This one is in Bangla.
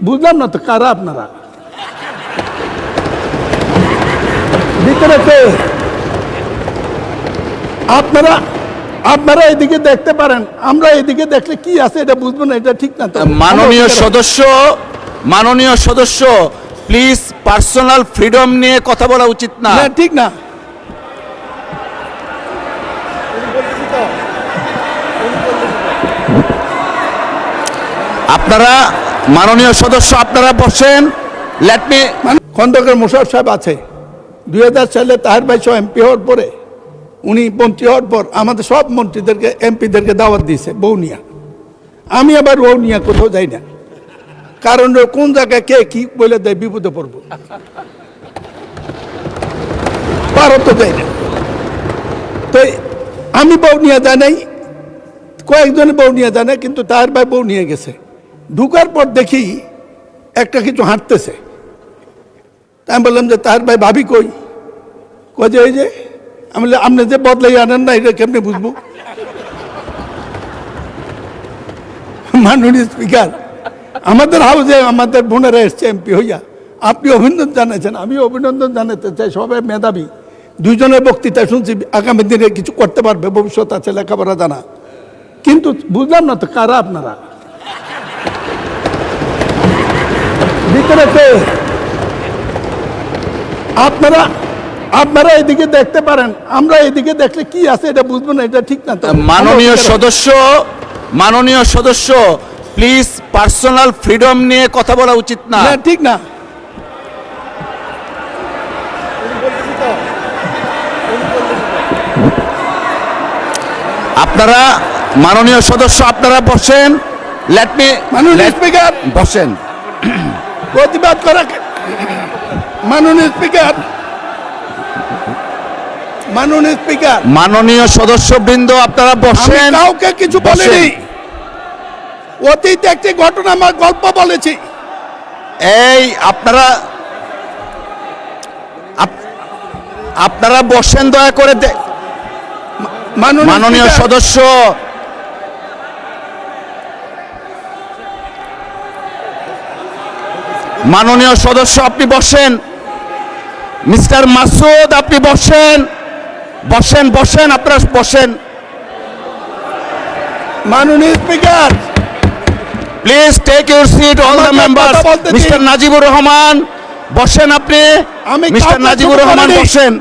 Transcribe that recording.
বুঝলাম না তো কারা আপনারা ভিতরে কে? আপনারা আপনারা এদিকে দেখতে পারেন, আমরা এদিকে দেখলে কি আছে এটা বুঝবো না, এটা ঠিক না তো। মাননীয় সদস্য প্লিজ পার্সোনাল ফ্রিডম নিয়ে কথা বলা উচিত না। ঠিক না। আপনারা মাননীয় সদস্য আপনারা বসেন। লেট মি খন্দকার মোশাররফ সাহেব আছে 2000 সালে তাহের ভাই সহ এমপি হওয়ার পরে, উনি মন্ত্রী হওয়ার পর আমাদের সব মন্ত্রীদেরকে এমপিদেরকে দাওয়াত দিয়েছে বৌনিয়া। আমি আবার বৌনিয়া কোথাও যাই না, কারণ কোন জায়গায় কে কি বলে দেয় বিপদে পড়ব, পারত যাই না। তো আমি বৌনিয়া জানাই, কয়েকজনে বৌনিয়া জানে, কিন্তু তাহের ভাই বৌনিয়া গেছে। ঢুকার পর দেখি একটা কিছু হাঁটতেছে। আমি বললাম যে তাহের ভাই ভাবি কই? কয়ে যে ওই যে। আমি বললাম আপনি যে বদলাই আনেন না, এটা কেমনি বুঝবো? মাননীয় স্পিকার, আমাদের হাউসে আমাদের বোনেরা এসছে এমপি হইয়া, আপনি অভিনন্দন জানাচ্ছেন, আমি অভিনন্দন জানাতে চাই। সবাই মেধাবী, দুইজনের বক্তৃতা শুনছি, আগামী দিনে কিছু করতে পারবে, ভবিষ্যৎ আছে, লেখাপড়া জানা। কিন্তু বুঝলাম না তো কারা আপনারা ভিতরে কে? আপনারা আপনারা এদিকে দেখতে পারেন, আমরা এদিকে দেখলে কি আছে এটা বুঝবো না, এটা ঠিক না তো। মাননীয় সদস্য প্লিজ পার্সোনাল ফ্রিডম নিয়ে কথা বলা উচিত না। ঠিক না। আপনারা মাননীয় সদস্য আপনারা বসেন। লেট মি মাননীয় স্পিকার বসেন। প্রতিবাদ করা। মাননীয় স্পিকার, মাননীয় স্পিকার, মাননীয় সদস্যবৃন্দ আপনারা বসেন। কাউকে কিছু বলিনি, অতীতে একটি ঘটনা আমার গল্প বলেছি। এই আপনারা বসেন দয়া করে। মাননীয় সদস্য, মাননীয় সদস্য আপনি বসেন। মিস্টার মাসুদ আপনি বসেন, বসেন বসেন, আপনারা বসেন। মাননীয় speaker, please take your seat all the members. Mister Najibur Rahman বসেন আপনি। মিস্টার নাজিবুর রহমান বসেন।